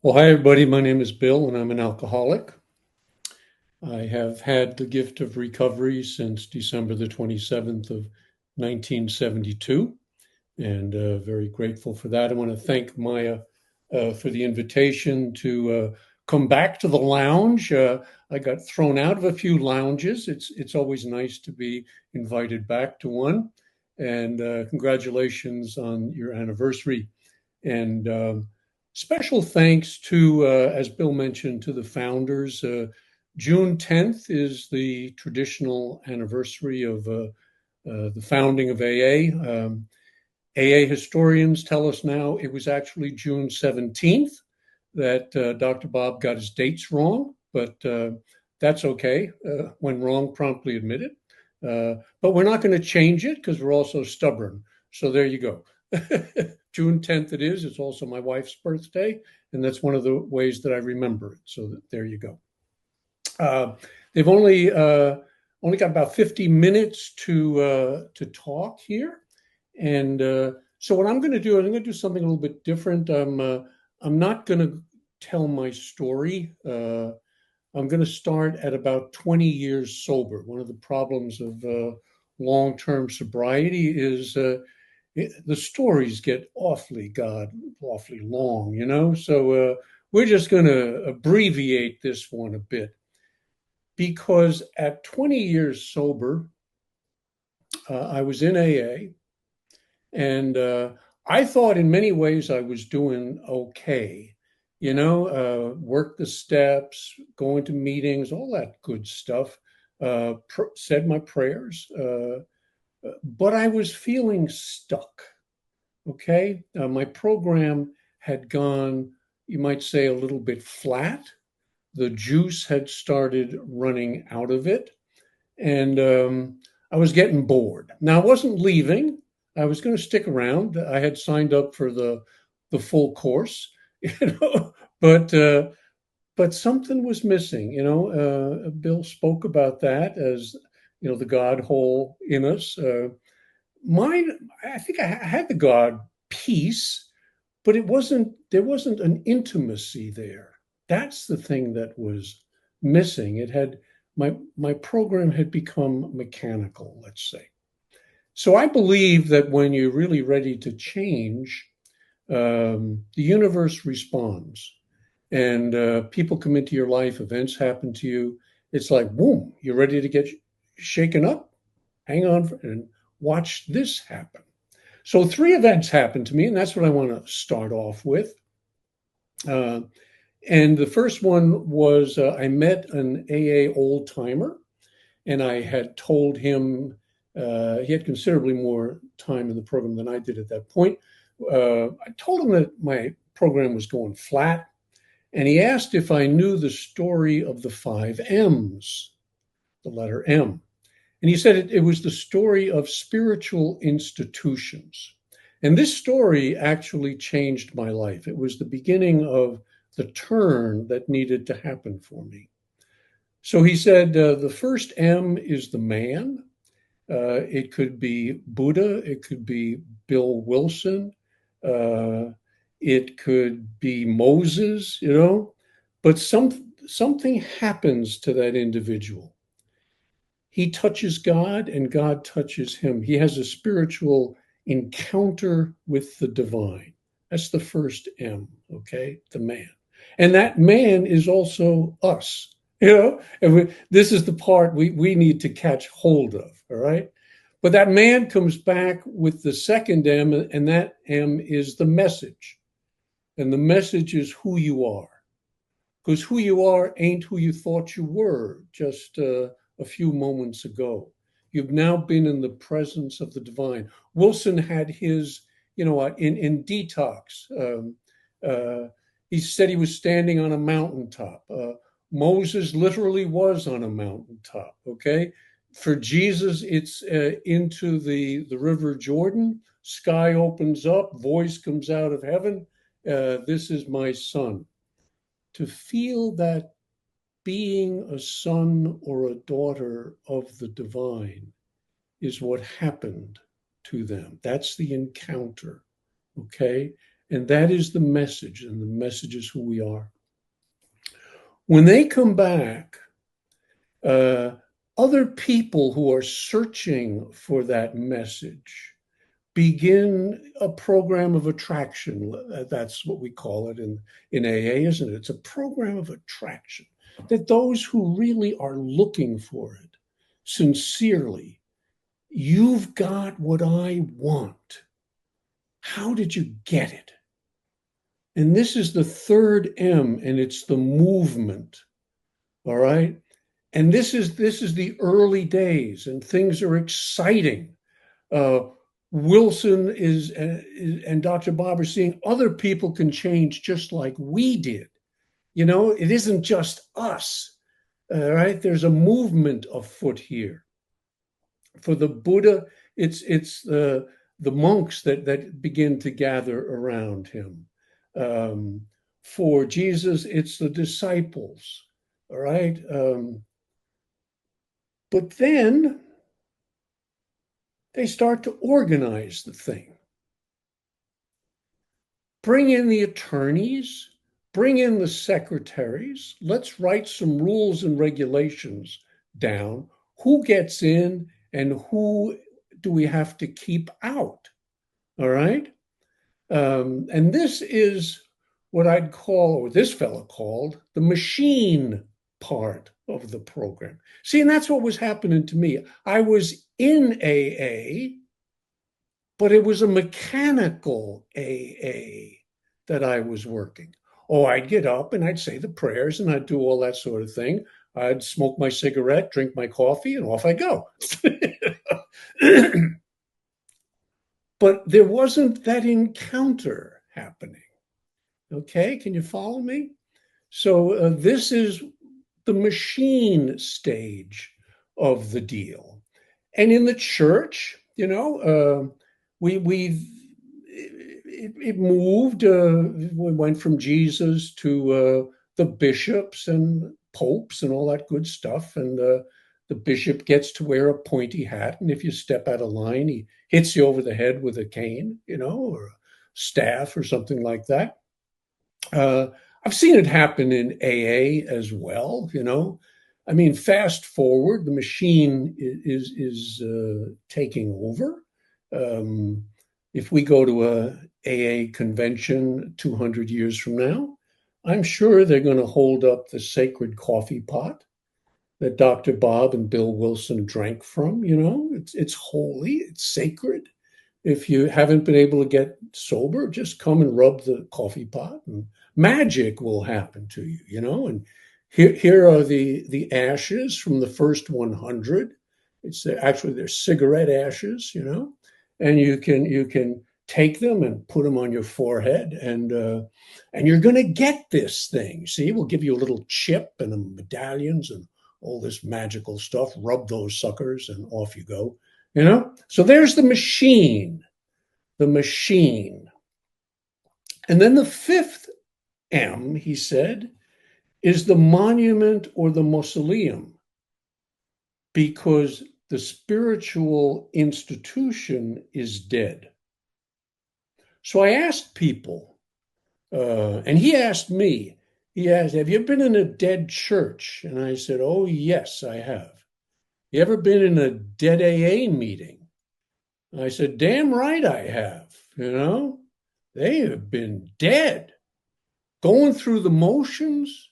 Well, hi, everybody. My name is Bill, and I'm an alcoholic. I have had the gift of recovery since December the 27th of 1972, and very grateful for that. I want to thank Maya for the invitation to come back to the lounge. I got thrown out of a few lounges. It's always nice to be invited back to one, and congratulations on your anniversary. And special thanks to, as Bill mentioned, to the founders. June 10th is the traditional anniversary of the founding of AA. AA historians tell us now it was actually June 17th that Dr. Bob got his dates wrong, but that's okay. When wrong, promptly admit it. But we're not going to change it because we're also stubborn. So there you go. June 10th it is. It's also my wife's birthday, and that's one of the ways that I remember it. So there you go. They've only got about 50 minutes to talk here, and so what I'm going to do, I'm going to do something a little bit different. I'm not going to tell my story. I'm going to start at about 20 years sober. One of the problems of long-term sobriety is the stories get awfully long, you know? So we're just going to abbreviate this one a bit because at 20 years sober, I was in AA and I thought in many ways I was doing okay. You know, work the steps, going to meetings, all that good stuff. Said my prayers, but I was feeling stuck. Okay. My program had gone, you might say, a little bit flat. The juice had started running out of it. And I was getting bored. Now, I wasn't leaving. I was going to stick around. I had signed up for the full course, you know, but something was missing. You know, Bill spoke about that as you know the God hole in us. Mine, I think I had the God peace, but it wasn't. There wasn't an intimacy there. That's the thing that was missing. It had my program had become mechanical. Let's say. So I believe that when you're really ready to change, the universe responds, and people come into your life. Events happen to you. It's like boom, you're ready to get shaken up. Hang on and watch this happen. So three events happened to me, and that's what I want to start off with. Uh, and the first one was I met an AA old timer, and I had told him he had considerably more time in the program than I did at that point. I told him that my program was going flat, and he asked if I knew the story of the five M's, the letter M. And he said it was the story of spiritual institutions. And this story actually changed my life. It was the beginning of the turn that needed to happen for me. So he said the first M is the man. It could be Buddha, it could be Bill Wilson, uh, it could be Moses, you know, but something happens to that individual. He touches God and God touches him. He has a spiritual encounter with the divine. That's the first M, okay? The man. And that man is also us, you know? This is the part we need to catch hold of, all right? But that man comes back with the second M, and that M is the message. And the message is who you are. Because who you are ain't who you thought you were just a few moments ago. You've now been in the presence of the divine. Wilson had his, you know, in detox. He said he was standing on a mountaintop. Moses literally was on a mountaintop. Okay, for Jesus, it's into the river Jordan. Sky opens up. Voice comes out of heaven. This is my son. To feel that being a son or a daughter of the divine is what happened to them. That's the encounter. Okay. And that is the message, and the message is who we are. When they come back, other people who are searching for that message begin a program of attraction. That's what we call it in AA, isn't it? It's a program of attraction, that those who really are looking for it sincerely, you've got what I want. How did you get it? And this is the third M, and it's the movement. All right. And this is the early days, and things are exciting. Wilson is and Dr. Bob are seeing other people can change just like we did. You know, it isn't just us. All right. There's a movement afoot here. For the Buddha, it's the monks that begin to gather around him. For Jesus, it's the disciples. All right. But then they start to organize the thing. Bring in the attorneys, bring in the secretaries. Let's write some rules and regulations down. Who gets in and who do we have to keep out? All right. And this is what I'd call, or this fellow called, the machine part of the program. See, and that's what was happening to me. I was in AA, but it was a mechanical AA that I was working. Oh, I'd get up and I'd say the prayers and I'd do all that sort of thing. I'd smoke my cigarette, drink my coffee, and off I go. But there wasn't that encounter happening. Okay, can you follow me? So this is the machine stage of the deal. And in the church, you know, it moved. We went from Jesus to the bishops and popes and all that good stuff. And the bishop gets to wear a pointy hat. And if you step out of line, he hits you over the head with a cane, you know, or a staff or something like that. I've seen it happen in AA as well, you know. I mean, fast forward, the machine is taking over. If we go to a AA convention 200 years from now, I'm sure they're going to hold up the sacred coffee pot that Dr. Bob and Bill Wilson drank from. You know, it's holy, it's sacred. If you haven't been able to get sober, just come and rub the coffee pot and magic will happen to you, you know. And here are the ashes from the first 100. It's actually they're cigarette ashes, you know, and you can take them and put them on your forehead, and you're going to get this thing. See, we'll give you a little chip and the medallions and all this magical stuff. Rub those suckers, and off you go. You know, so there's the machine. And then the fifth M, he said, is the monument or the mausoleum, because the spiritual institution is dead. So I asked people, and he asked me, he asked, have you been in a dead church? And I said, oh, yes, I have. You ever been in a dead AA meeting? I said, damn right I have. You know, they have been dead, going through the motions,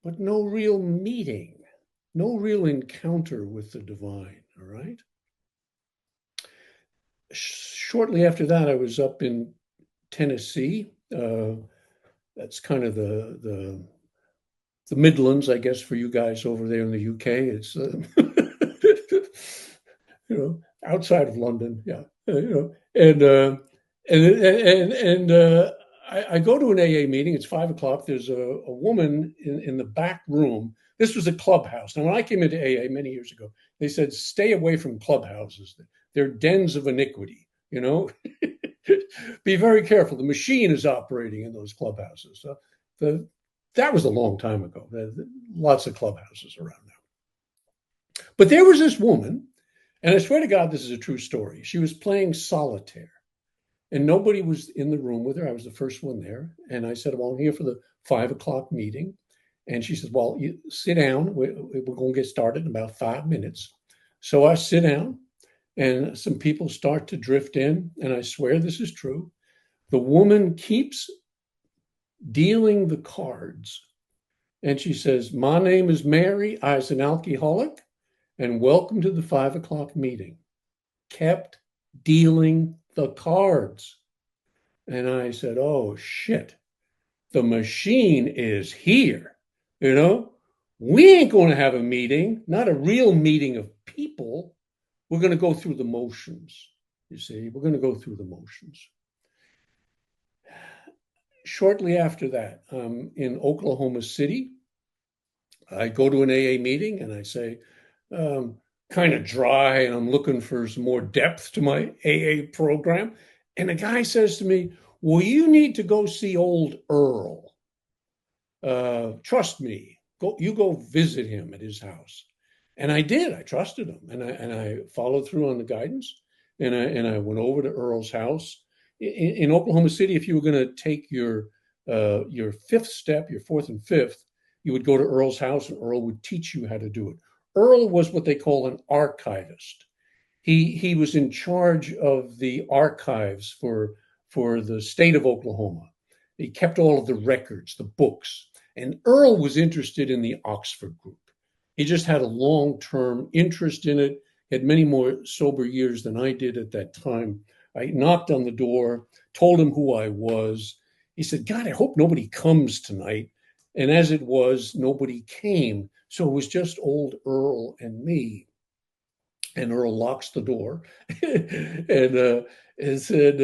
but no real meeting, no real encounter with the divine. All right. Shortly after that, I was up in Tennessee. That's kind of the Midlands, I guess, for you guys over there in the UK. It's you know, outside of London, yeah. You know, and I go to an AA meeting. It's 5:00. There's a woman in the back room. This was a clubhouse. Now, when I came into AA many years ago, they said, stay away from clubhouses. They're dens of iniquity, you know. Be very careful. The machine is operating in those clubhouses. So that was a long time ago. Lots of clubhouses around now. But there was this woman, and I swear to God, this is a true story. She was playing solitaire. and nobody was in the room with her. I was the first one there. And I said, well, I'm here for the 5 o'clock meeting. And she said, well, you sit down. We're going to get started in about 5 minutes. So I sit down, and some people start to drift in. And I swear this is true. The woman keeps dealing the cards. And she says, my name is Mary. I was an alcoholic. And welcome to the 5 o'clock meeting. Kept dealing the cards. And I said, oh, shit. The machine is here. You know, we ain't going to have a meeting, not a real meeting of people. We're going to go through the motions. You see, we're going to go through the motions. Shortly after that, in Oklahoma City, I go to an AA meeting and I say, kind of dry, and I'm looking for some more depth to my AA program. And a guy says to me, well, you need to go see old Earl. Trust me, you go visit him at his house. And I did. I trusted him, and I followed through on the guidance, and I went over to Earl's house in Oklahoma City. If you were going to take your fifth step, your fourth and fifth, you would go to Earl's house, and Earl would teach you how to do it. Earl was what they call an archivist. He was in charge of the archives for the state of Oklahoma. He kept all of the records, the books. And Earl was interested in the Oxford group. He just had a long-term interest in it, had many more sober years than I did at that time. I knocked on the door, told him who I was. He said, God, I hope nobody comes tonight. And as it was, nobody came. So it was just old Earl and me. And Earl locks the door and said,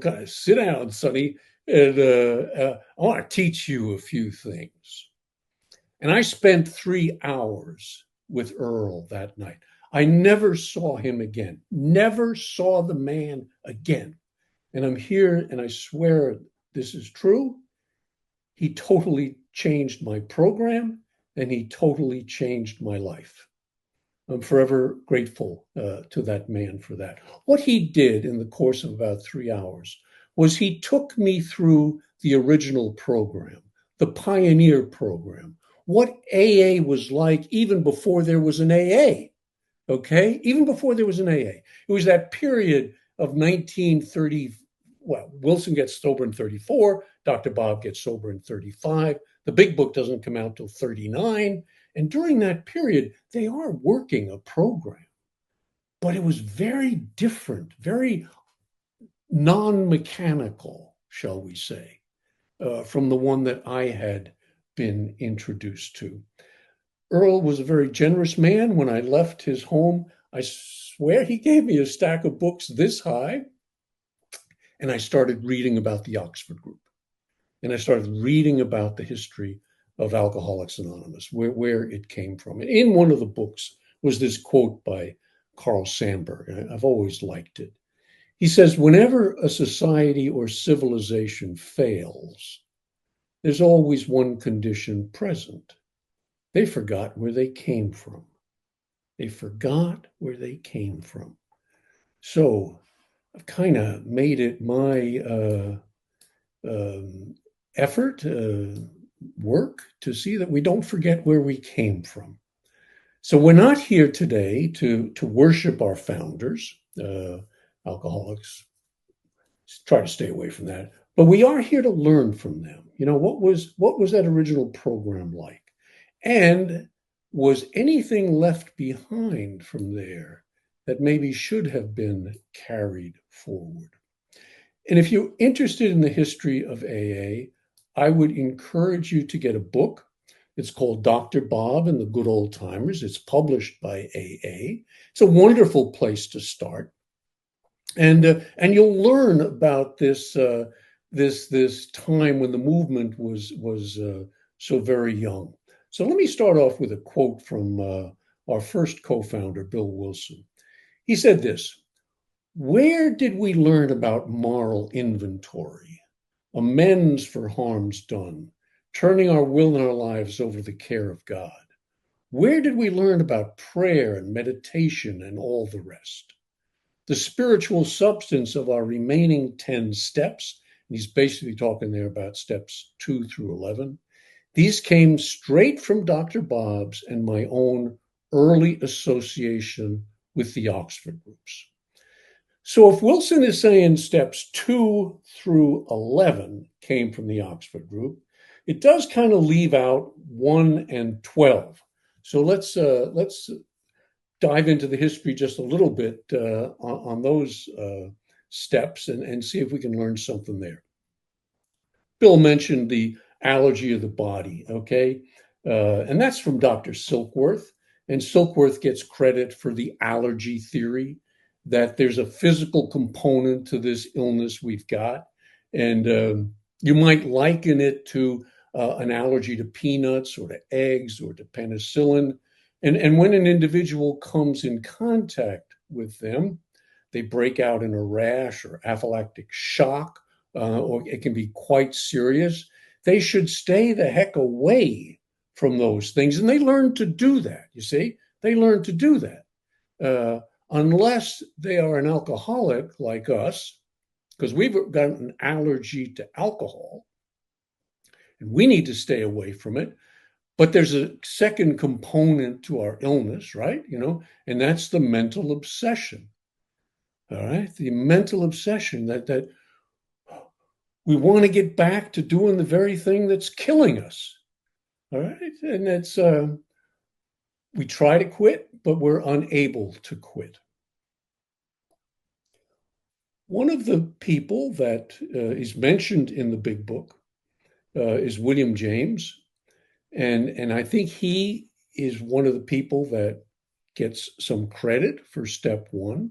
guys, sit down, Sonny. And I want to teach you a few things. And I spent 3 hours with Earl that night. I never saw him again, never saw the man again. And I'm here, and I swear this is true. He totally changed my program, and he totally changed my life. I'm forever grateful to that man for that. What he did in the course of about 3 hours was he took me through the original program, the pioneer program, what AA was like even before there was an AA, okay? Even before there was an AA. It was that period of 1930, well, Wilson gets sober in 34, Dr. Bob gets sober in 35. The big book doesn't come out till 39. And during that period, they are working a program. But it was very different, very non-mechanical, shall we say, from the one that I had been introduced to. Earl was a very generous man. When I left his home, I swear he gave me a stack of books this high, and I started reading about the Oxford group. And I started reading about the history of Alcoholics Anonymous, where it came from. And in one of the books was this quote by Carl Sandburg. I've always liked it. He says, whenever a society or civilization fails, there's always one condition present. They forgot where they came from. They forgot where they came from. So I've kind of made it my effort, work to see that we don't forget where we came from. So we're not here today to worship our founders, alcoholics. Try to stay away from that. But we are here to learn from them. You know, what was that original program like? And was anything left behind from there that maybe should have been carried forward? And if you're interested in the history of AA, I would encourage you to get a book. It's called Dr. Bob and the Good Old Timers. It's published by AA. It's a wonderful place to start. And you'll learn about this time when the movement was so very young. So let me start off with a quote from our first co-founder, Bill Wilson. He said this: where did we learn about moral inventory, amends for harms done, turning our will and our lives over the care of God? Where did we learn about prayer and meditation and all the rest? the spiritual substance of our remaining 10 steps, and he's basically talking there about steps 2 through 11, these came straight from Dr. Bob's and my own early association with the Oxford groups. So if Wilson is saying steps 2 through 11 came from the Oxford group, it does kind of leave out 1 and 12. So let's dive into the history just a little bit on those steps and see if we can learn something there. Bill mentioned the allergy of the body, okay? And that's from Dr. Silkworth. And Silkworth gets credit for the allergy theory, that there's a physical component to this illness we've got. And you might liken it to an allergy to peanuts or to eggs or to penicillin. And when an individual comes in contact with them, they break out in a rash or anaphylactic shock, or it can be quite serious. They should stay the heck away from those things. And they learn to do that, you see? They learn to do that. Unless they are an alcoholic like us, because we've got an allergy to alcohol, and we need to stay away from it. But there's a second component to our illness, right? And that's the mental obsession. All right, the mental obsession that we want to get back to doing the very thing that's killing us. All right, and that's we try to quit, but we're unable to quit. One of the people that is mentioned in the big book is William James. And I think he is one of the people that gets some credit for step 1.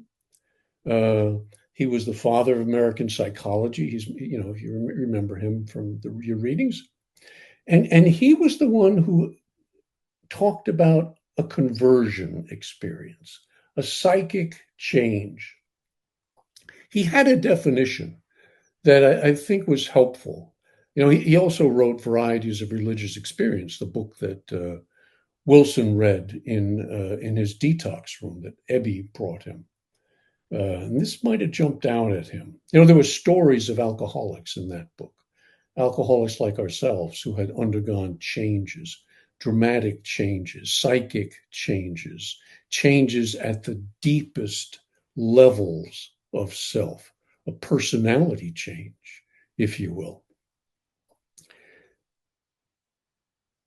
He was the father of American psychology. He's, if you remember him from your readings. And he was the one who talked about a conversion experience, a psychic change. He had a definition that I think was helpful. He also wrote Varieties of Religious Experience, the book that Wilson read in his detox room that Ebby brought him. And this might have jumped out at him. There were stories of alcoholics in that book, alcoholics like ourselves who had undergone changes, dramatic changes, psychic changes, changes at the deepest levels of self, a personality change, if you will.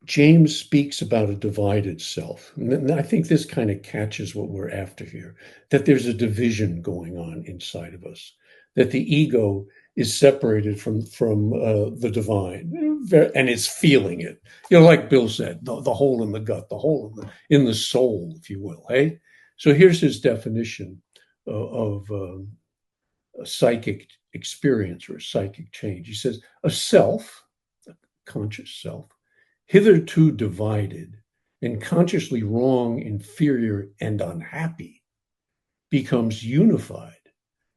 James speaks about a divided self. And I think this kind of catches what we're after here, that there's a division going on inside of us, that the ego is separated from the divine, and it's feeling it. Like Bill said, the hole in the gut, the hole in the soul, if you will. Hey, so here's his definition of a psychic experience or a psychic change. He says, a self, a conscious self, hitherto divided and consciously wrong, inferior, and unhappy, becomes unified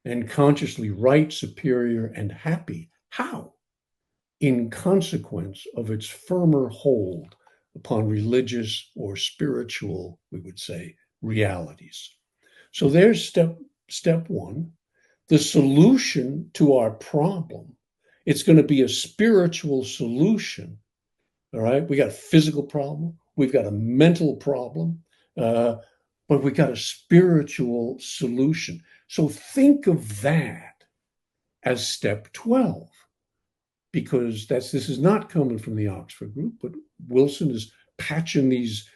and consciously right, superior, and happy. How? In consequence of its firmer hold upon religious or spiritual, we would say, realities. So there's step 1, the solution to our problem. It's going to be a spiritual solution. All right, we got a physical problem, we've got a mental problem, but we got a spiritual solution. So think of that as step 12, because this is not coming from the Oxford group, but Wilson is patching these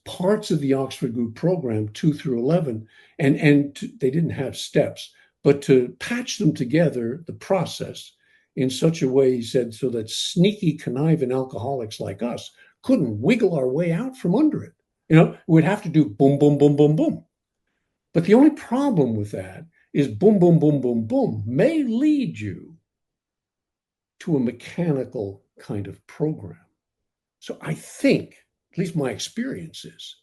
parts of the Oxford group program 2 through 11, and they didn't have steps, but to patch them together, the process, in such a way, he said, so that sneaky, conniving alcoholics like us couldn't wiggle our way out from under it. We'd have to do boom, boom, boom, boom, boom. But the only problem with that is boom, boom, boom, boom, boom may lead you to a mechanical kind of program. So I think, at least my experience is,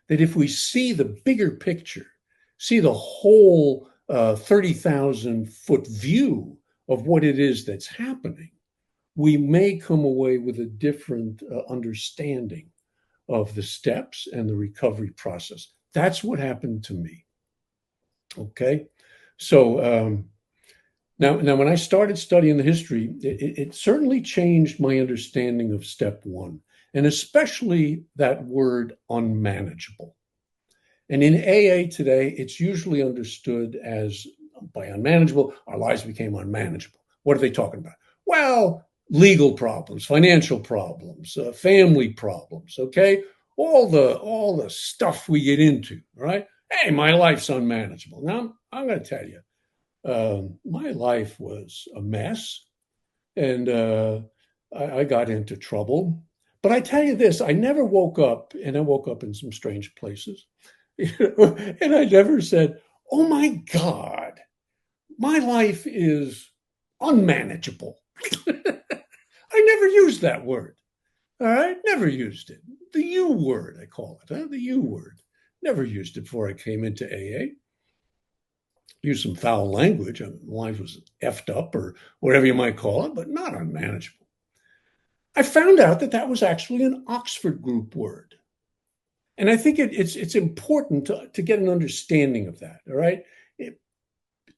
that if we see the bigger picture, see the whole 30,000-foot view of what it is that's happening, we may come away with a different understanding of the steps and the recovery process. That's what happened to me. Okay. So now, when I started studying the history, it certainly changed my understanding of step one, and especially that word unmanageable. And in AA today, it's usually understood as by unmanageable, our lives became unmanageable. What are they talking about? Well, legal problems, financial problems, family problems, okay? All the stuff we get into, right? Hey, my life's unmanageable. Now, I'm going to tell you, my life was a mess, and I got into trouble. But I tell you this, I never woke up, and I woke up in some strange places, and I never said, "Oh my God, my life is unmanageable." I never used that word. All right, never used it. The U word, I call it, huh? The U word. Never used it before I came into AA. Used some foul language. Life was effed up or whatever you might call it, but not unmanageable. I found out that that was actually an Oxford group word. And I think it's important to get an understanding of that, all right?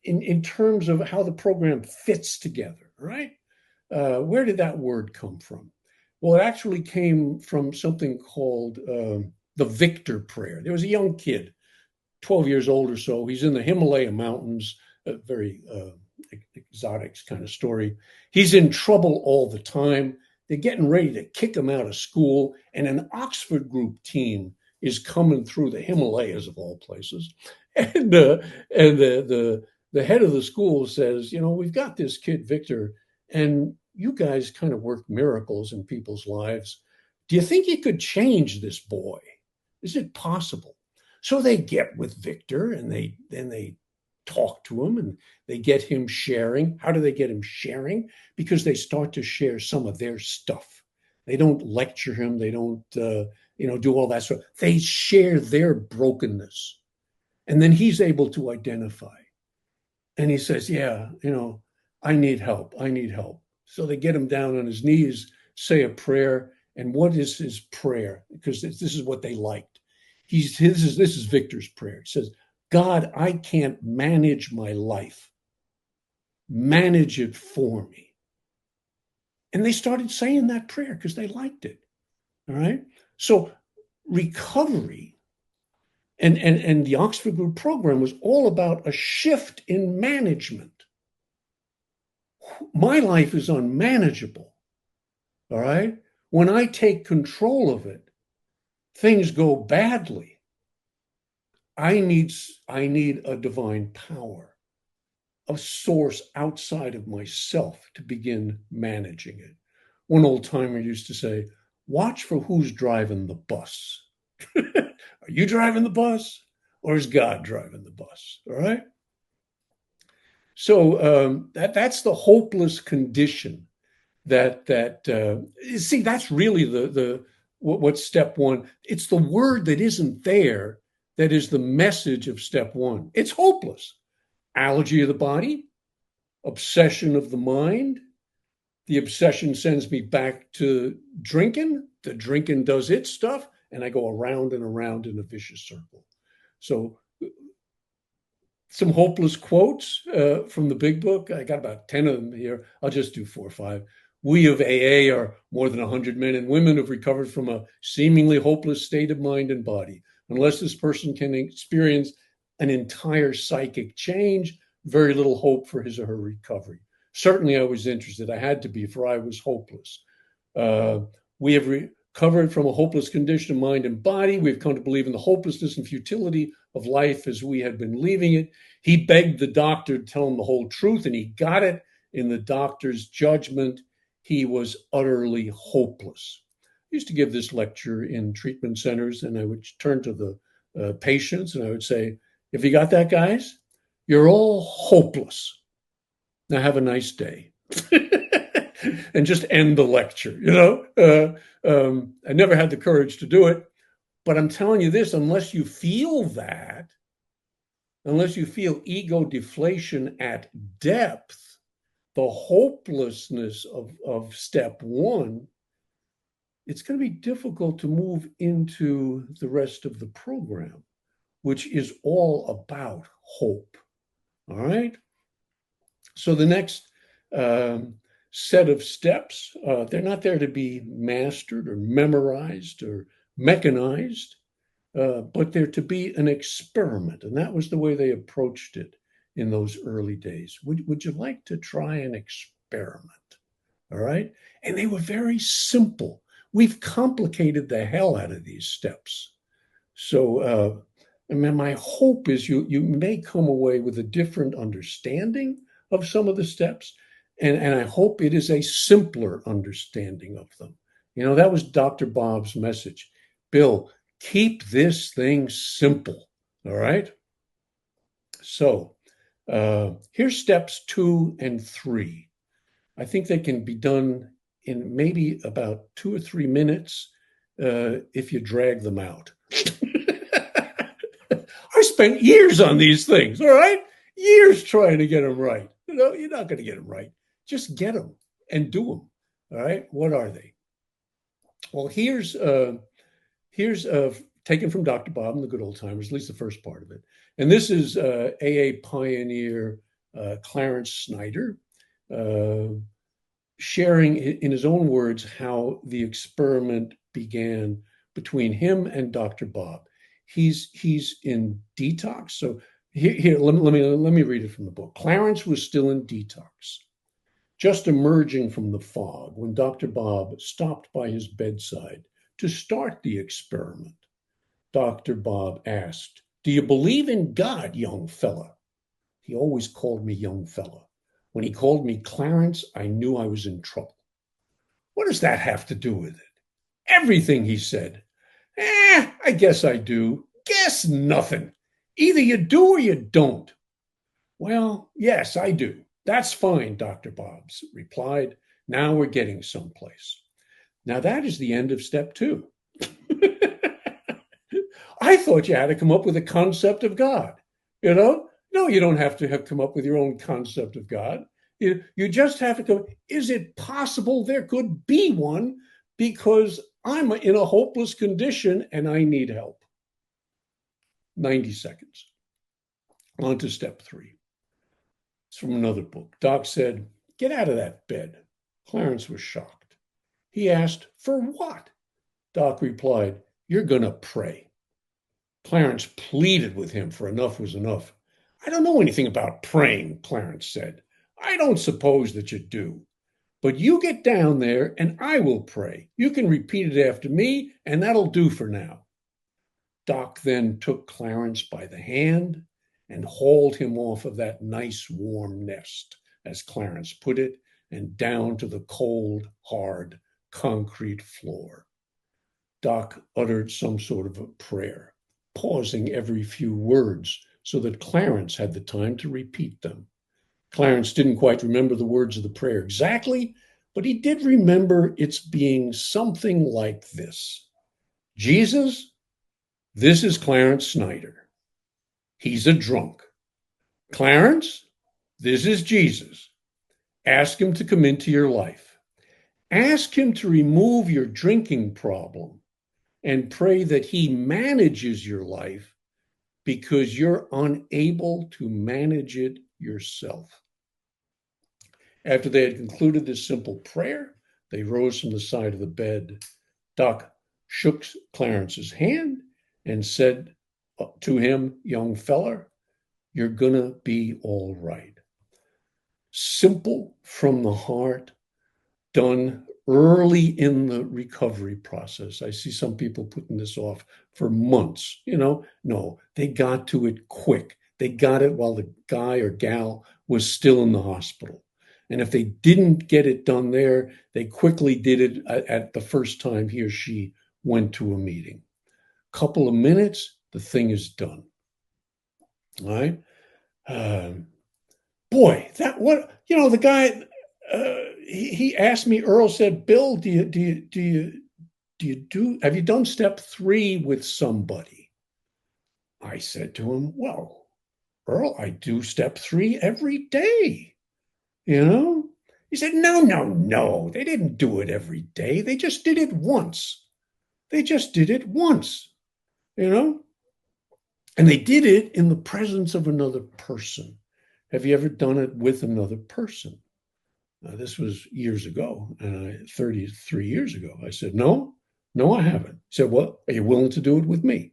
In terms of how the program fits together, all right? Where did that word come from? Well, it actually came from something called the Victor Prayer. There was a young kid, 12 years old or so. He's in the Himalaya mountains, a very exotic kind of story. He's in trouble all the time. They're getting ready to kick him out of school, and an Oxford group team is coming through the Himalayas of all places, and the head of the school says, we've got this kid Victor, and you guys kind of work miracles in people's lives. Do you think you could change this boy? Is it possible? So they get with Victor and they talk to him and they get him sharing. How do they get him sharing? Because they start to share some of their stuff. They don't lecture him. They don't do all that stuff. They share their brokenness, and then he's able to identify. And he says, "Yeah, I need help. I need help." So they get him down on his knees, say a prayer. And what is his prayer? Because this is what they liked. This is Victor's prayer. It says, "God, I can't manage my life. Manage it for me." And they started saying that prayer because they liked it. All right. So recovery and the Oxford Group program was all about a shift in management. My life is unmanageable. All right. When I take control of it, things go badly. I need a divine power, a source outside of myself to begin managing it. One old timer used to say, "Watch for who's driving the bus." Are you driving the bus, or is God driving the bus? All right. So that's the hopeless condition. See, that's really the what's step one. It's the word that isn't there that is the message of step one. It's hopeless. Allergy of the body, obsession of the mind. The obsession sends me back to drinking. The drinking does its stuff, and I go around and around in a vicious circle. So, some hopeless quotes from the big book. I got about 10 of them here. I'll just do 4 or 5. We of AA are more than 100 men and women who've recovered from a seemingly hopeless state of mind and body. Unless this person can experience an entire psychic change, very little hope for his or her recovery. Certainly, I was interested. I had to be, for I was hopeless. We have recovered from a hopeless condition of mind and body. We've come to believe in the hopelessness and futility of life as we had been leaving it. He begged the doctor to tell him the whole truth, and he got it. In the doctor's judgment, he was utterly hopeless. I used to give this lecture in treatment centers, and I would turn to the patients and I would say, "Have you got that, guys? You're all hopeless. Now have a nice day." And just end the lecture. I never had the courage to do it, but I'm telling you this: unless you feel that, unless you feel ego deflation at depth, the hopelessness of step one, it's going to be difficult to move into the rest of the program, which is all about hope. All right. So the next set of steps, they're not there to be mastered or memorized or mechanized, but they're to be an experiment. And that was the way they approached it in those early days. Would you like to try an experiment? All right. And they were very simple. We've complicated the hell out of these steps. So, I mean, my hope is you may come away with a different understanding of some of the steps, and I hope it is a simpler understanding of them. That was Dr. Bob's message. Bill, keep this thing simple. All right. So here's steps 2 and 3. I think they can be done in maybe about 2 or 3 minutes if you drag them out. I spent years on these things, all right? Years trying to get them right. You're not going to get them right. Just get them and do them, all right? What are they? Well, here's taken from Dr. Bob and the Good Old Timers, at least the first part of it. And this is AA pioneer Clarence Snyder sharing in his own words how the experiment began between him and Dr. Bob. He's in detox. So here let me read it from the book. Clarence was still in detox, just emerging from the fog when Dr. Bob stopped by his bedside to start the experiment. Dr. Bob asked, "Do you believe in God, young fella?" He always called me young fella. When he called me Clarence, I knew I was in trouble. What does that have to do with it? Everything, he said. I guess I do. Guess nothing. Either you do or you don't. Well, yes, I do. That's fine, Dr. Bobbs replied. Now we're getting someplace. Now that is the end of step 2. I thought you had to come up with a concept of God. No, you don't have to come up with your own concept of God. You just have to go, is it possible there could be one because I'm in a hopeless condition and I need help? 90 seconds. On to step 3. It's from another book. Doc said, "Get out of that bed." Clarence was shocked. He asked, "For what?" Doc replied, "You're going to pray." Clarence pleaded with him, for enough was enough. "I don't know anything about praying," Clarence said. "I don't suppose that you do. But you get down there and I will pray. You can repeat it after me, and that'll do for now." Doc then took Clarence by the hand and hauled him off of that nice warm nest, as Clarence put it, and down to the cold, hard, concrete floor. Doc uttered some sort of a prayer, pausing every few words so that Clarence had the time to repeat them. Clarence didn't quite remember the words of the prayer exactly, but he did remember its being something like this. "Jesus, this is Clarence Snyder. He's a drunk. Clarence, this is Jesus. Ask him to come into your life. Ask him to remove your drinking problem and pray that he manages your life because you're unable to manage it yourself." After they had concluded this simple prayer, they rose from the side of the bed. Doc shook Clarence's hand and said to him, "Young feller, you're gonna be all right." Simple from the heart, done early in the recovery process. I see some people putting this off for months. No, they got to it quick. They got it while the guy or gal was still in the hospital. And if they didn't get it done there, they quickly did it at the first time he or she went to a meeting. Couple of minutes, the thing is done. All right. Boy, the guy, he asked me, Earl said, "Bill, have you done step 3 with somebody?" I said to him, "Well, Earl, I do step 3 every day. He said, no. They didn't do it every day. They just did it once. You know? And they did it in the presence of another person. Have you ever done it with another person? This was years ago, 33 years ago. I said, no, I haven't. He said, well, are you willing to do it with me?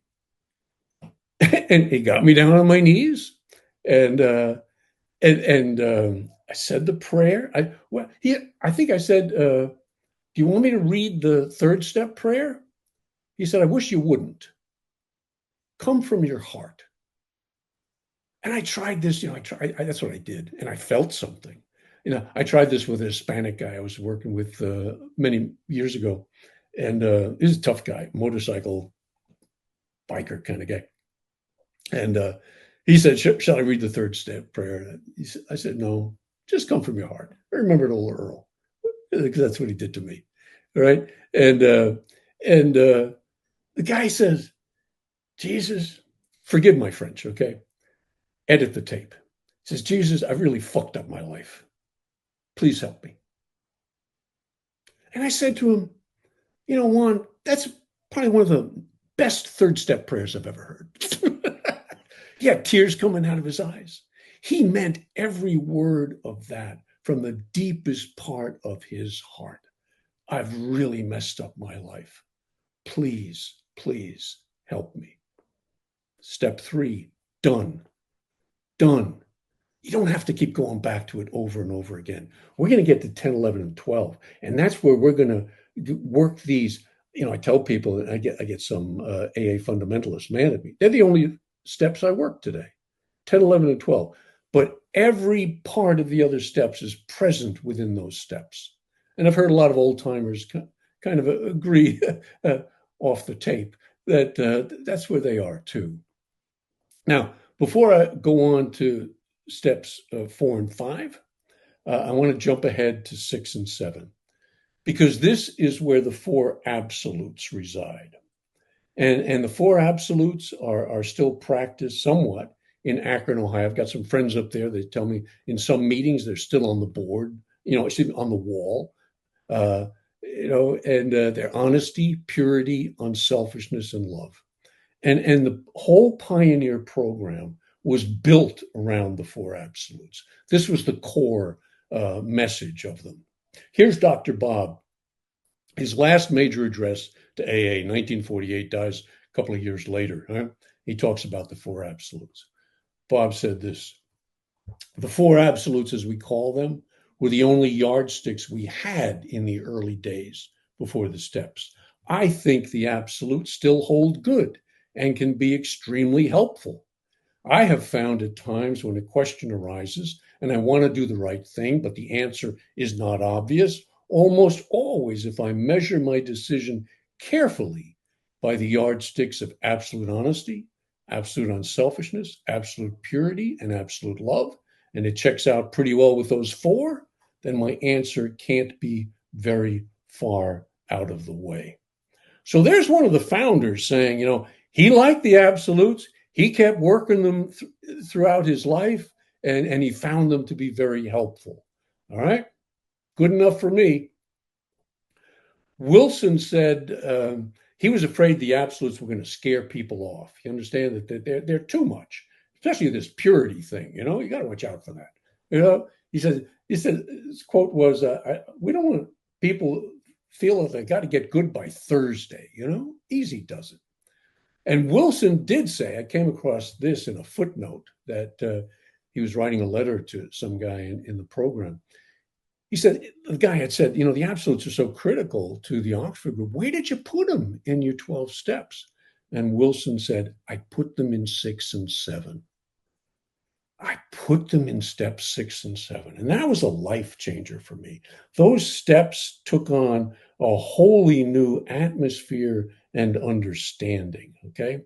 And he got me down on my knees, and I said the prayer. I think I said, do you want me to read the third step prayer? He said, I wish you wouldn't. Come from your heart. And I tried this, that's what I did. And I felt something. I tried this with a Hispanic guy I was working with many years ago. And he's a tough guy, motorcycle biker kind of guy. And he said, shall I read the third step prayer? I said, no, just come from your heart. I remembered old Earl, because that's what he did to me. All right. And the guy says, Jesus, forgive my French, okay? Edit the tape. He says, Jesus, I've really fucked up my life. Please help me. And I said to him, Juan, that's probably one of the best third step prayers I've ever heard. He had tears coming out of his eyes. He meant every word of that from the deepest part of his heart. I've really messed up my life. Please, please help me. Step 3, done. Done. You don't have to keep going back to it over and over again. We're going to get to 10, 11, and 12. And that's where we're going to work these. I tell people, and I get some AA fundamentalists mad at me. They're the only steps I work today, 10, 11, and 12. But every part of the other steps is present within those steps. And I've heard a lot of old timers kind of agree off the tape that that's where they are too. Now, before I go on to steps 4 and 5, I want to jump ahead to 6 and 7, because this is where the 4 absolutes reside. And the 4 absolutes are still practiced somewhat in Akron, Ohio. I've got some friends up there. They tell me in some meetings they're still on the board, it's on the wall. And they're honesty, purity, unselfishness, and love. And the whole Pioneer program was built around the 4 absolutes. This was the core message of them. Here's Dr. Bob. His last major address to AA, 1948, dies a couple of years later. Huh? He talks about the 4 absolutes. Bob said this: the 4 absolutes, as we call them, were the only yardsticks we had in the early days before the steps. I think the absolutes still hold good and can be extremely helpful. I have found at times when a question arises and I want to do the right thing, but the answer is not obvious, almost always, if I measure my decision carefully by the yardsticks of absolute honesty, absolute unselfishness, absolute purity, and absolute love, and it checks out pretty well with those 4, then my answer can't be very far out of the way. So there's one of the founders saying, he liked the absolutes. He kept working them throughout his life, and he found them to be very helpful. All right, good enough for me. Wilson said he was afraid the absolutes were going to scare people off. You understand that they're too much, especially this purity thing. You got to watch out for that. He said his quote was, "We don't want people feel that they got to get good by Thursday. Easy does it." And Wilson did say, I came across this in a footnote that he was writing a letter to some guy in the program. He said, the guy had said, the absolutes are so critical to the Oxford group. Where did you put them in your 12 steps? And Wilson said, I put them in 6 and 7. I put them in steps 6 and 7. And that was a life changer for me. Those steps took on a wholly new atmosphere and understanding. Okay.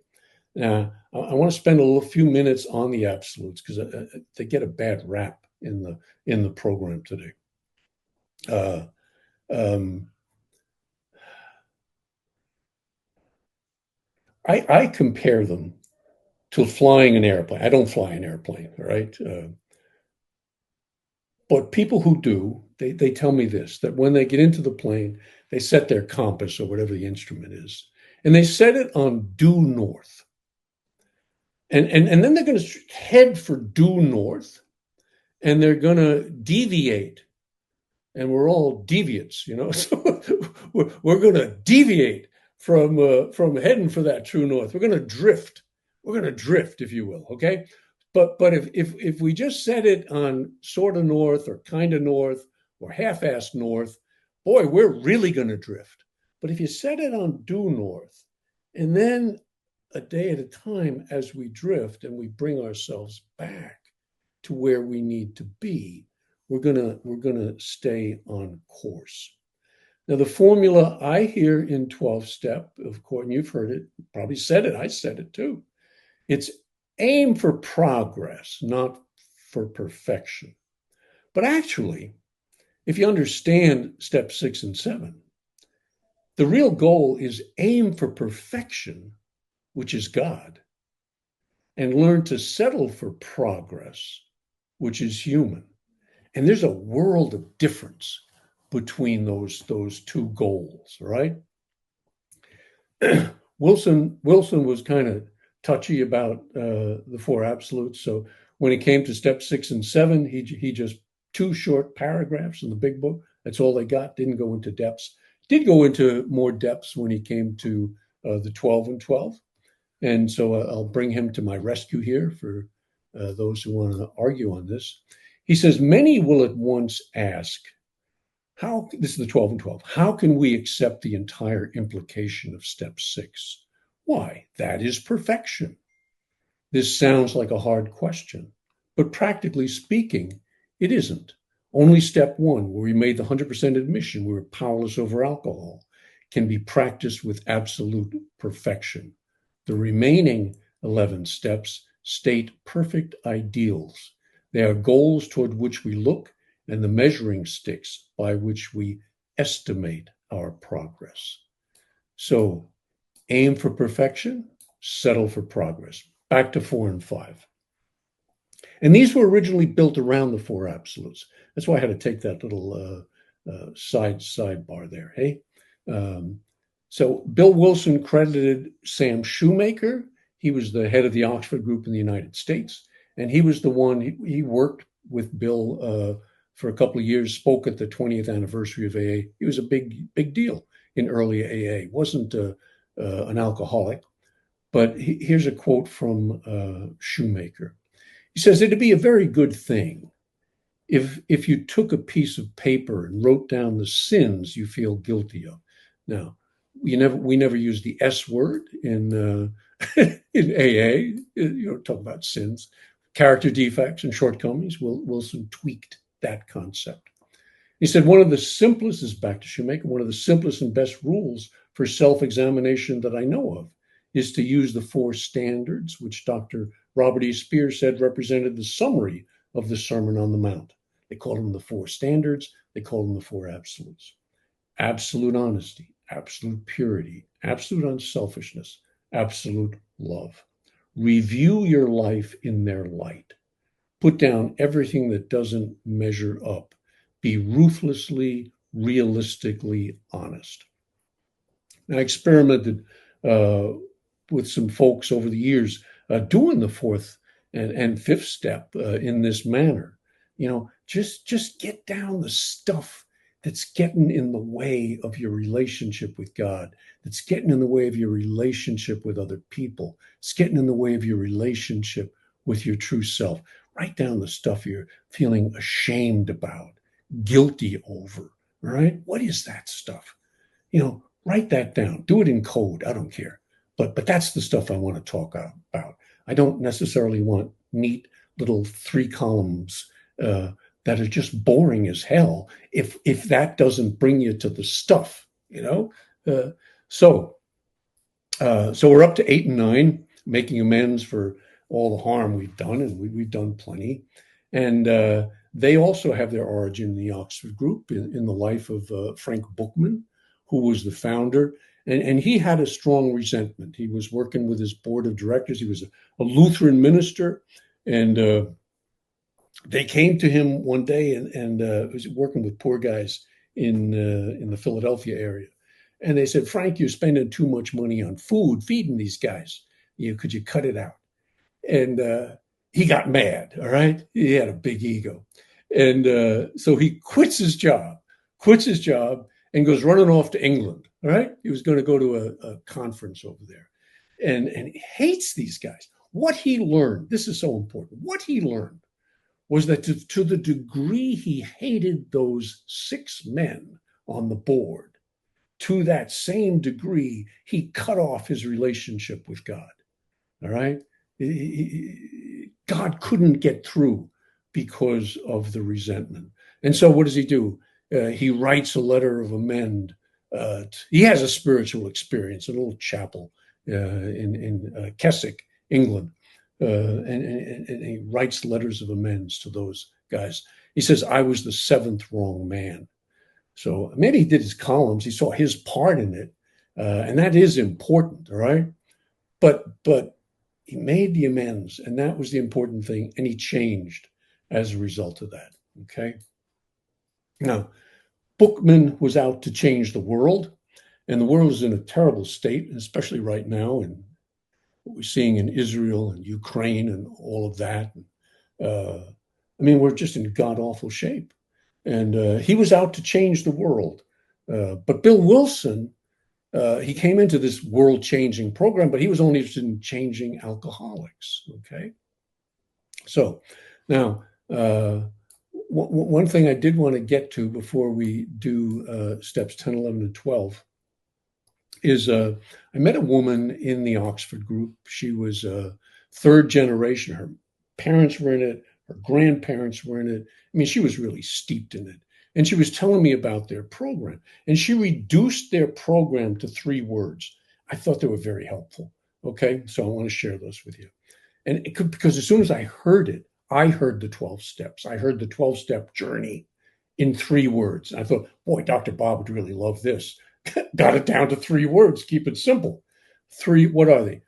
Now, I want to spend a few minutes on the absolutes because they get a bad rap in the program today. I compare them to flying an airplane. I don't fly an airplane, all right? But people who do, they tell me this, that when they get into the plane, they set their compass or whatever the instrument is, and they set it on due north. And then they're going to head for due north, and they're going to deviate. And we're all deviates, you know. So we're going to deviate from heading for that true north. We're going to drift. We're going to drift, if you will. Okay. But if we just set it on sort of north or kind of north or half-assed north, boy, we're really going to drift. But if you set it on due north, and then a day at a time as we drift and we bring ourselves back to where we need to be, we're gonna stay on course. Now, the formula I hear in 12-step, of course, and you've heard it, probably said it, I said it too. It's aim for progress, not for perfection. But actually, if you understand step 6 and 7, the real goal is aim for perfection, which is God, and learn to settle for progress, which is human. And there's a world of difference between those two goals, right? Wilson was kind of touchy about the four absolutes. So when it came to step 6 and 7, he just 2 short paragraphs in the big book. That's all they got. Didn't go into depths. Did go into more depths when he came to the 12 and 12. And so I'll bring him to my rescue here for those who want to argue on this. He says, many will at once ask, how, this is the 12 and 12, how can we accept the entire implication of step 6? Why, that is perfection. This sounds like a hard question, but practically speaking, it isn't. Only step 1, where we made the 100% admission we were powerless over alcohol, can be practiced with absolute perfection. The remaining 11 steps state perfect ideals. They are goals toward which we look and the measuring sticks by which we estimate our progress. So aim for perfection, settle for progress. Back to 4 and 5. And these were originally built around the 4 absolutes. That's why I had to take that little sidebar there. Hey, so Bill Wilson credited Sam Shoemaker. He was the head of the Oxford Group in the United States, and he was the one. He worked with Bill for a couple of years. Spoke at the 20th anniversary of AA. He was a big deal in early AA. Wasn't an alcoholic, but here's a quote from Shoemaker. He says, it'd be a very good thing if you took a piece of paper and wrote down the sins you feel guilty of. Now, we never use the S word in in AA. You know, talk about sins, character defects, and shortcomings. Wilson tweaked that concept. He said one of the simplest, is back to Shoemaker, one of the simplest and best rules for self-examination that I know of is to use the 4 standards, which Dr. Robert E. Spears said represented the summary of the Sermon on the Mount. They called them the 4 standards. They called them the 4 absolutes. Absolute honesty, absolute purity, absolute unselfishness, absolute love. Review your life in their light. Put down everything that doesn't measure up. Be ruthlessly, realistically honest. I experimented with some folks over the years doing the 4th and 5th step in this manner. You know, just get down the stuff that's getting in the way of your relationship with God, that's getting in the way of your relationship with other people, it's getting in the way of your relationship with your true self. Write down the stuff you're feeling ashamed about, guilty over, right? What is that stuff? You know, write that down. Do it in code. I don't care. But that's the stuff I want to talk about. I don't necessarily want neat little 3 columns that are just boring as hell if that doesn't bring you to the stuff, you know. So we're up to 8 and 9, making amends for all the harm we've done, and we've done plenty. And they also have their origin in the Oxford Group, in the life of Frank Bookman, who was the founder. And he had a strong resentment. He was working with his board of directors. He was a Lutheran minister, and they came to him one day and was working with poor guys in the Philadelphia area. And they said, Frank, you're spending too much money on food, feeding these guys. Could you cut it out? And he got mad, all right? He had a big ego. And so he quits his job and goes running off to England, all right? He was going to go to a conference over there. And he hates these guys. What he learned, this is so important, what he learned was that to the degree he hated those 6 men on the board, to that same degree, he cut off his relationship with God. All right? God couldn't get through because of the resentment. And so what does he do? He writes a letter of amend. He has a spiritual experience, a little chapel in Keswick, England. And he writes letters of amends to those guys. He says, I was the 7th wrong man. So maybe he did his columns. He saw his part in it. And that is important, all right? But he made the amends, and that was the important thing. And he changed as a result of that, okay? Now, Bookman was out to change the world, and the world is in a terrible state, especially right now, and what we're seeing in Israel and Ukraine and all of that. I mean, we're just in god-awful shape. And he was out to change the world. But Bill Wilson, he came into this world-changing program, but he was only interested in changing alcoholics, okay? So now, one thing I did want to get to before we do steps 10, 11, and 12 is I met a woman in the Oxford group. She was 3rd generation. Her parents were in it. Her grandparents were in it. I mean, she was really steeped in it. And she was telling me about their program. And she reduced their program to 3 words. I thought they were very helpful. Okay, so I want to share those with you. And because as soon as I heard it, I heard the 12 steps. I heard the 12-step journey in 3 words. And I thought, boy, Dr. Bob would really love this. Got it down to 3 words. Keep it simple. 3, what are they?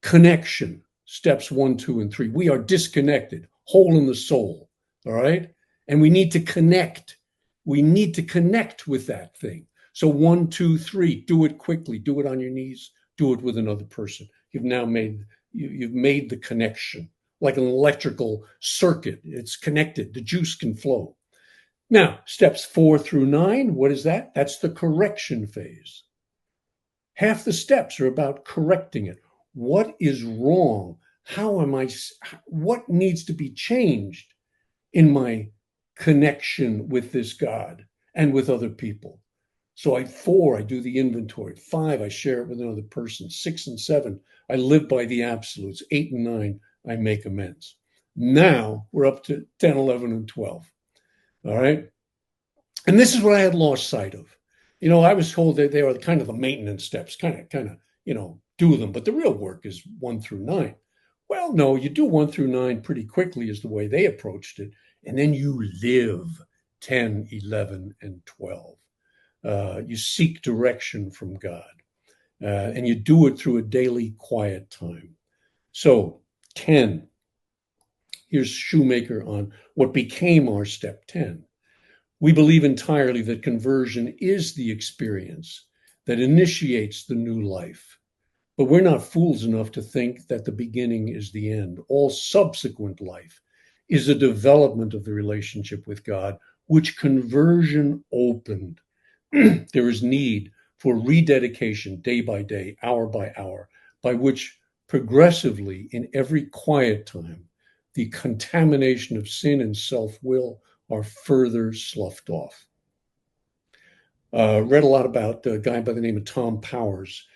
Connection, steps 1, 2, and 3. We are disconnected, hole in the soul, all right? And we need to connect. We need to connect with that thing. So 1, 2, 3, do it quickly. Do it on your knees. Do it with another person. You've made the connection, like an electrical circuit. It's connected. The juice can flow. Now, steps 4 through 9, what is that? That's the correction phase. Half the steps are about correcting it. What is wrong? What needs to be changed in my connection with this God and with other people? So 4, I do the inventory. 5, I share it with another person. 6 and 7, I live by the absolutes. 8 and 9, I make amends. Now we're up to 10, 11, and 12. All right. And this is what I had lost sight of. You know, I was told that they were kind of the maintenance steps, kind of, do them. But the real work is 1 through 9. Well, no, you do 1 through 9 pretty quickly is the way they approached it. And then you live 10, 11, and 12. You seek direction from God. And you do it through a daily quiet time. So 10, here's Shoemaker on what became our step 10. We believe entirely that conversion is the experience that initiates the new life. But we're not fools enough to think that the beginning is the end. All subsequent life is a development of the relationship with God, which conversion opened. There is need for rededication day by day, hour by hour, by which progressively in every quiet time, the contamination of sin and self-will are further sloughed off. Read a lot about a guy by the name of Tom Powers.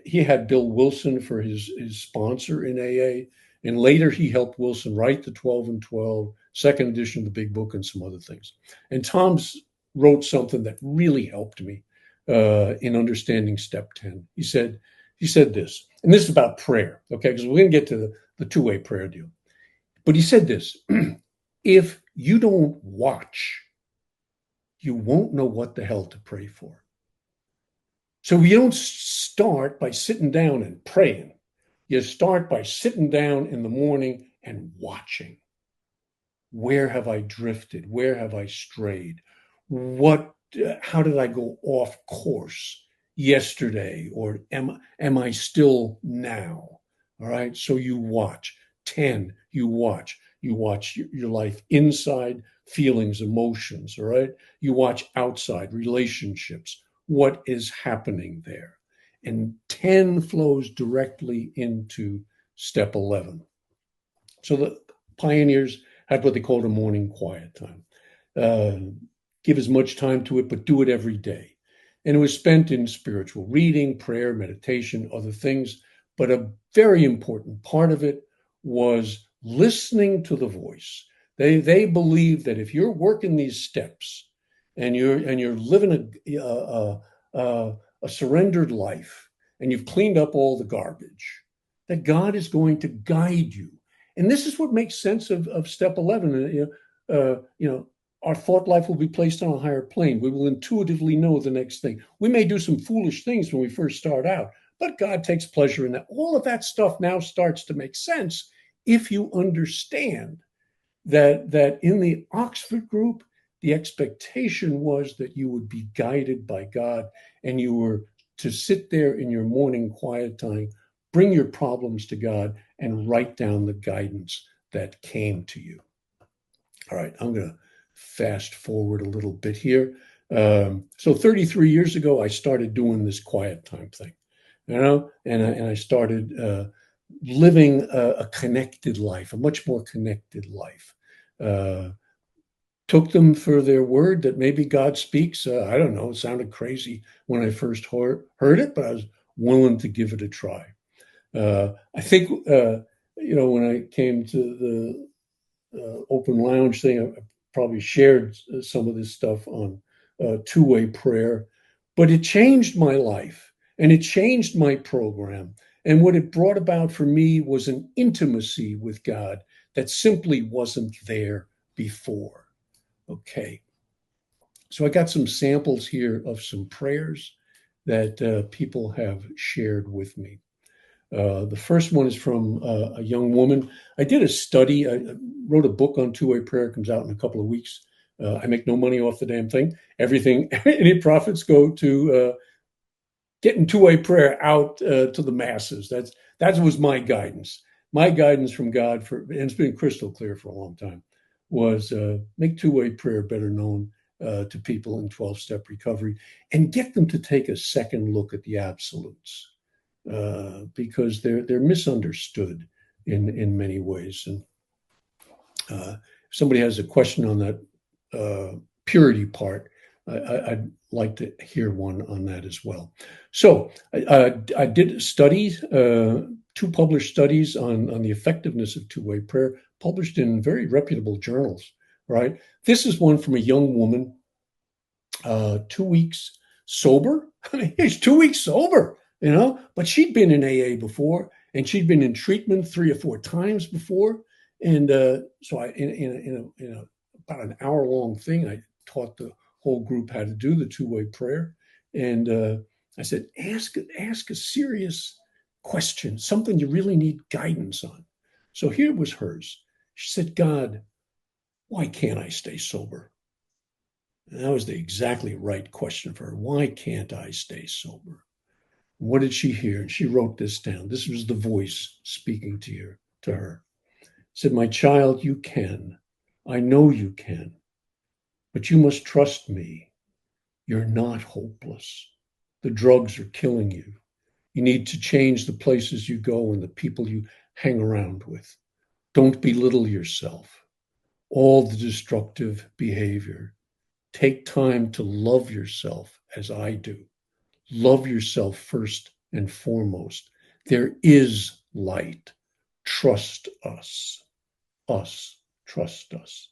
He had Bill Wilson for his sponsor in AA, and later he helped Wilson write the 12 and 12, second edition of the Big Book, and some other things. And Tom's wrote something that really helped me in understanding step 10. He said this, and this is about prayer, okay, because we're going to get to the two-way prayer deal. But he said this, if you don't watch, you won't know what the hell to pray for. So you don't start by sitting down and praying. You start by sitting down in the morning and watching. Where have I drifted? Where have I strayed? How did I go off course yesterday? Or am I still now? All right. So you watch. 10, you watch. You watch your life inside, feelings, emotions, all right? You watch outside, relationships, what is happening there. And 10 flows directly into step 11. So the pioneers had what they called a morning quiet time. Give as much time to it, but do it every day. And it was spent in spiritual reading, prayer, meditation, other things. But a very important part of it was listening to the voice. They believe that if you're working these steps and you're living a surrendered life and you've cleaned up all the garbage, that God is going to guide you. And this is what makes sense of step 11. Our thought life will be placed on a higher plane. We will intuitively know the next thing. We may do some foolish things when we first start out, but God takes pleasure in that. All of that stuff now starts to make sense if you understand that in the Oxford group, the expectation was that you would be guided by God and you were to sit there in your morning quiet time, bring your problems to God, and write down the guidance that came to you. All right, I'm going to fast forward a little bit here. So 33 years ago, I started doing this quiet time thing, and I started living a connected life, a much more connected life. Took them for their word that maybe God speaks. I don't know. It sounded crazy when I first heard it, but I was willing to give it a try. I think, when I came to the open lounge thing, I probably shared some of this stuff on two-way prayer, but it changed my life and it changed my program. And what it brought about for me was an intimacy with God that simply wasn't there before. Okay. So I got some samples here of some prayers that people have shared with me. The first one is from a young woman. I did a study. I wrote a book on two-way prayer. It comes out in a couple of weeks. I make no money off the damn thing. Everything, any profits go to getting two-way prayer out to the masses. That was my guidance. My guidance from God, and it's been crystal clear for a long time, was make two-way prayer better known to people in 12-step recovery and get them to take a second look at the absolutes. Because they're misunderstood in many ways. And if somebody has a question on that purity part, I'd like to hear one on that as well. So I did studies, two published studies on the effectiveness of two-way prayer, published in very reputable journals, right? This is one from a young woman, 2 weeks sober. I mean, it's 2 weeks sober. But she'd been in AA before, and she'd been in treatment 3 or 4 times before. And so I, in about an hour-long thing, I taught the whole group how to do the two-way prayer. And I said, ask a serious question, something you really need guidance on. So here was hers. She said, God, why can't I stay sober? And that was the exactly right question for her. Why can't I stay sober? What did she hear? And she wrote this down. This was the voice speaking to her. It said, my child, you can. I know you can. But you must trust me. You're not hopeless. The drugs are killing you. You need to change the places you go and the people you hang around with. Don't belittle yourself. All the destructive behavior. Take time to love yourself as I do. Love yourself first and foremost. There is light. Trust us. Trust us.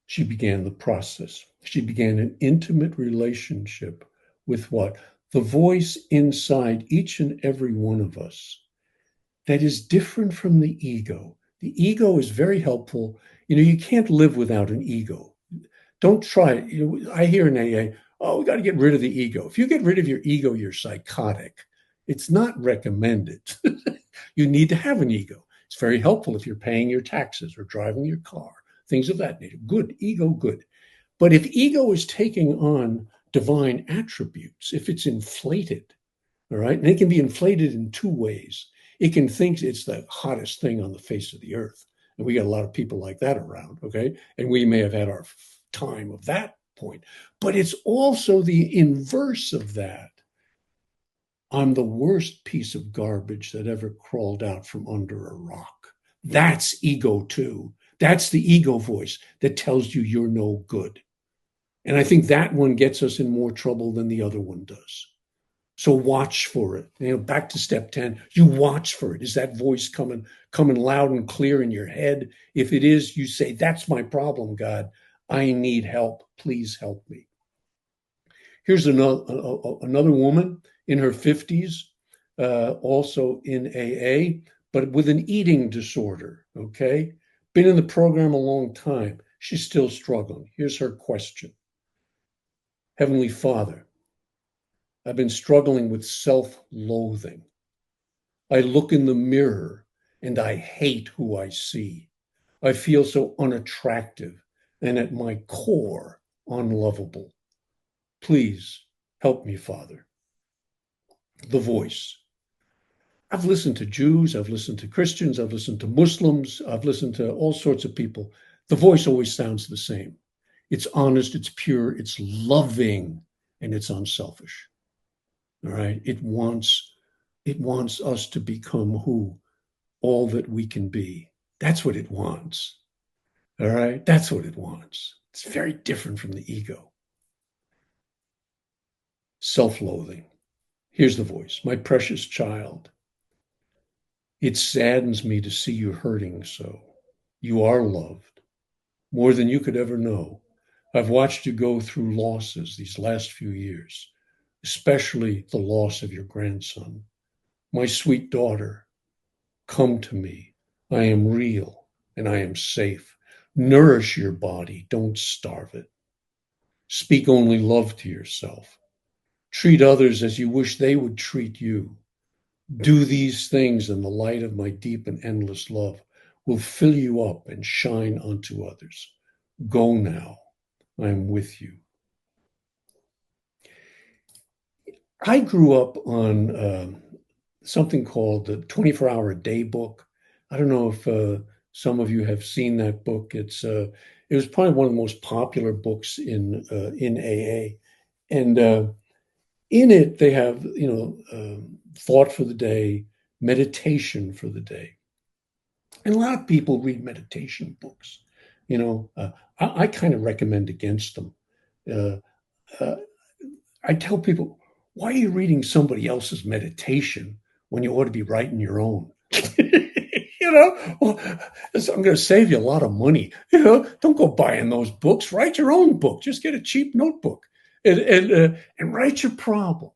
She began the process. She began an intimate relationship with what? The voice inside each and every one of us that is different from the ego. The ego is very helpful. You can't live without an ego. Don't try it. I hear in AA, oh, we got to get rid of the ego. If you get rid of your ego, you're psychotic. It's not recommended. You need to have an ego. It's very helpful if you're paying your taxes or driving your car, things of that nature. Good, ego, good. But if ego is taking on divine attributes, if it's inflated, all right, and it can be inflated in 2 ways. It can think it's the hottest thing on the face of the earth. And we got a lot of people like that around, okay? And we may have had our time of that point. But it's also the inverse of that. I'm the worst piece of garbage that ever crawled out from under a rock. That's ego too. That's the ego voice that tells you you're no good. And I think that one gets us in more trouble than the other one does. So watch for it. Back to step 10, you watch for it. Is that voice coming loud and clear in your head? If it is, you say, that's my problem, God. I need help. Please help me. Here's another woman in her 50s, also in AA, but with an eating disorder, okay? Been in the program a long time. She's still struggling. Here's her question. Heavenly Father, I've been struggling with self-loathing. I look in the mirror and I hate who I see. I feel so unattractive and at my core, unlovable. Please help me, Father. The voice. I've listened to Jews, I've listened to Christians, I've listened to Muslims, I've listened to all sorts of people. The voice always sounds the same. It's honest, it's pure, it's loving, and it's unselfish. All right. It wants us to become all that we can be. That's what it wants. All right. That's what it wants. It's very different from the ego. Self-loathing. Here's the voice. My precious child, it saddens me to see you hurting so. You are loved more than you could ever know. I've watched you go through losses these last few years, especially the loss of your grandson. My sweet daughter, come to me. I am real and I am safe. Nourish your body, don't starve it. Speak only love to yourself. Treat others as you wish they would treat you. Do these things, and the light of my deep and endless love will fill you up and shine unto others. Go now, I am with you. I grew up on something called the 24-Hour-a-Day book. I don't know if some of you have seen that book. It was probably one of the most popular books in AA, and in it they have thought for the day, meditation for the day, and a lot of people read meditation books. I kind of recommend against them. I tell people, why are you reading somebody else's meditation when you ought to be writing your own? Well, I'm going to save you a lot of money. Don't go buying those books. Write your own book. Just get a cheap notebook and write your problem.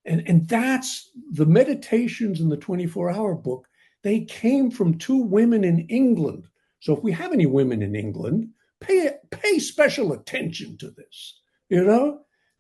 And that's the meditations in the 24-hour book. They came from two women in England. So if we have any women in England, pay special attention to this.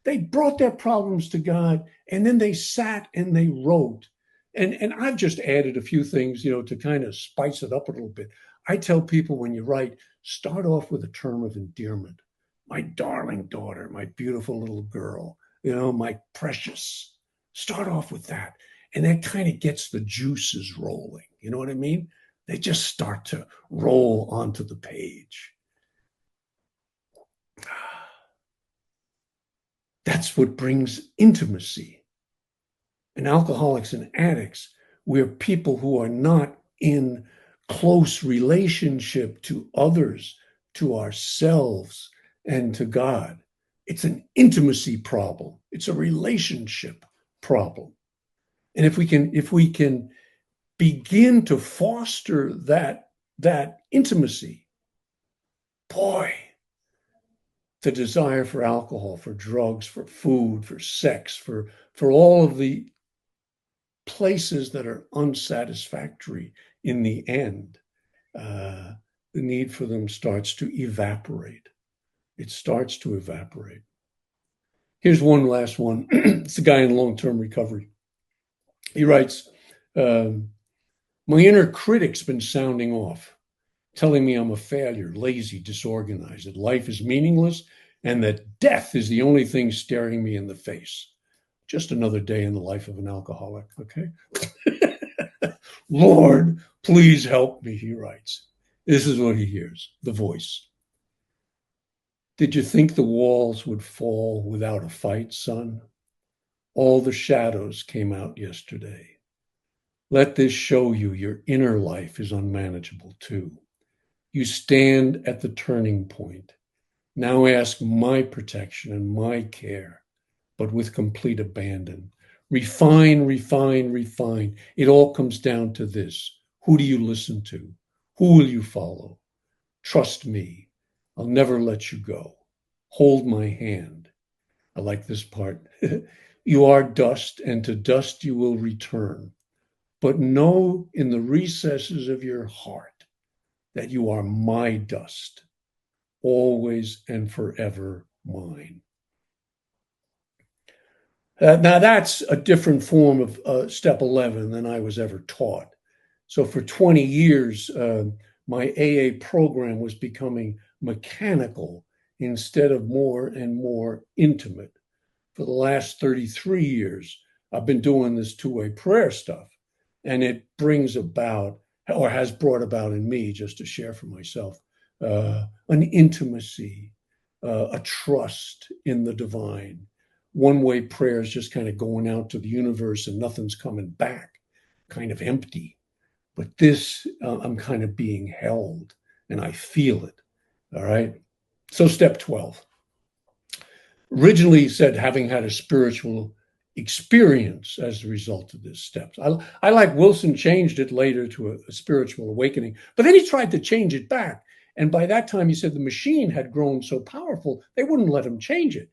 They brought their problems to God, and then they sat and they wrote. And I've just added a few things, to kind of spice it up a little bit. I tell people when you write, start off with a term of endearment. My darling daughter, my beautiful little girl, my precious. Start off with that. And that kind of gets the juices rolling. You know what I mean? They just start to roll onto the page. That's what brings intimacy. And alcoholics and addicts, we're people who are not in close relationship to others, to ourselves, and to God. It's an intimacy problem. It's a relationship problem. And if we can begin to foster that intimacy, boy, the desire for alcohol, for drugs, for food, for sex, for all of the places that are unsatisfactory in the end, the need for them starts to evaporate. It starts to evaporate. Here's one last one. It's a guy in long-term recovery. He writes, my inner critic's been sounding off, telling me I'm a failure, lazy, disorganized, that life is meaningless, and that death is the only thing staring me in the face. Just another day in the life of an alcoholic, okay? Lord, please help me, he writes. This is what he hears, the voice. Did you think the walls would fall without a fight, son? All the shadows came out yesterday. Let this show you your inner life is unmanageable too. You stand at the turning point. Now ask my protection and my care, but with complete abandon. Refine, refine, refine. It all comes down to this. Who do you listen to? Who will you follow? Trust me. I'll never let you go. Hold my hand. I like this part. You are dust, and to dust you will return. But know in the recesses of your heart that you are my dust, always and forever mine. Now, that's a different form of step 11 than I was ever taught. So, for 20 years, my AA program was becoming mechanical instead of more and more intimate. For the last 33 years, I've been doing this two-way prayer stuff, and it brings about, or has brought about in me, just to share for myself, an intimacy, a trust in the divine. One-way prayer is just kind of going out to the universe and nothing's coming back, kind of empty. But this, I'm kind of being held and I feel it. All right. So, step 12. Originally said having had a spiritual experience as a result of this steps. I like Wilson changed it later to a spiritual awakening, but then he tried to change it back. And by that time, he said the machine had grown so powerful, they wouldn't let him change it.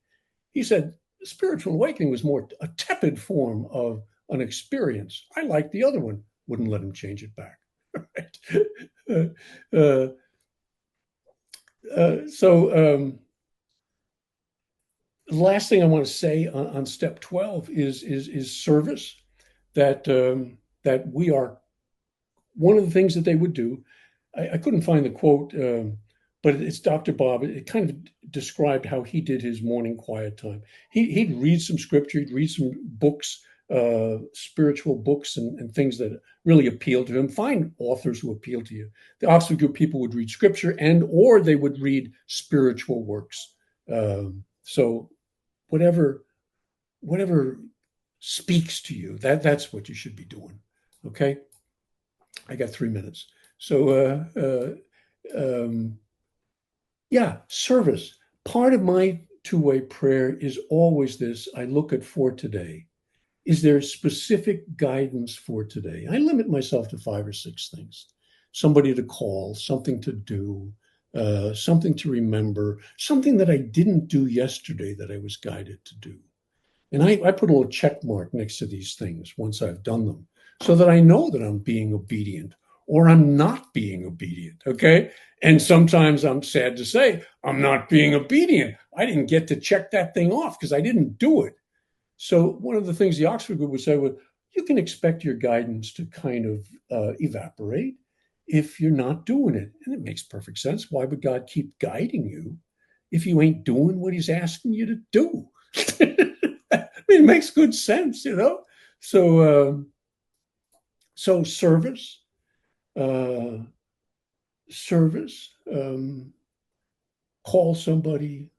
He said spiritual awakening was more a tepid form of an experience. I like the other one. Wouldn't let him change it back. Right? The last thing I want to say on step 12 is service. That we are one of the things that they would do. I couldn't find the quote, but it's Dr. Bob. It kind of described how he did his morning quiet time. He'd read some scripture, he'd read some books, spiritual books and things that really appeal to him. Find authors who appeal to you. The Oxford group people would read scripture or they would read spiritual works. So whatever speaks to you, that's what you should be doing. Okay, I got 3 minutes. So yeah, service. Part of my two-way prayer is always this. I look at for today. Is there specific guidance for today? I limit myself to 5 or 6 things. Somebody to call, something to do, something to remember, something that I didn't do yesterday that I was guided to do. And I put a little check mark next to these things once I've done them so that I know that I'm being obedient or I'm not being obedient, okay? And sometimes I'm sad to say, I'm not being obedient. I didn't get to check that thing off because I didn't do it. So one of the things the Oxford group would say was, you can expect your guidance to kind of evaporate if you're not doing it. And it makes perfect sense. Why would God keep guiding you if you ain't doing what he's asking you to do? I mean, it makes good sense, you know? So, so service, call somebody,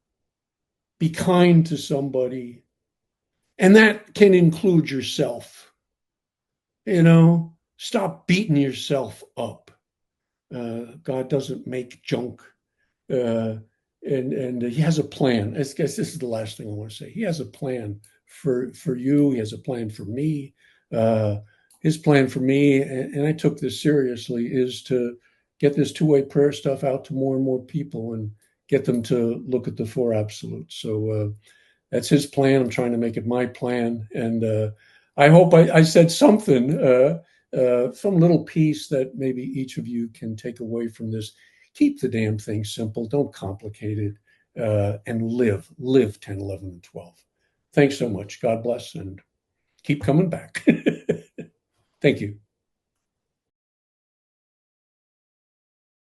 be kind to somebody, and that can include yourself. You know, stop beating yourself up. God doesn't make junk. And he has a plan. I guess this is the last thing I want to say. He has a plan for you. He has a plan for me. His plan for me, and I took this seriously, is to get this two-way prayer stuff out to more and more people and get them to look at the four absolutes. So that's his plan. I'm trying to make it my plan. And I hope I said something, some little piece that maybe each of you can take away from this. Keep the damn thing simple. Don't complicate it. And live 10, 11, and 12. Thanks so much. God bless and keep coming back. Thank you.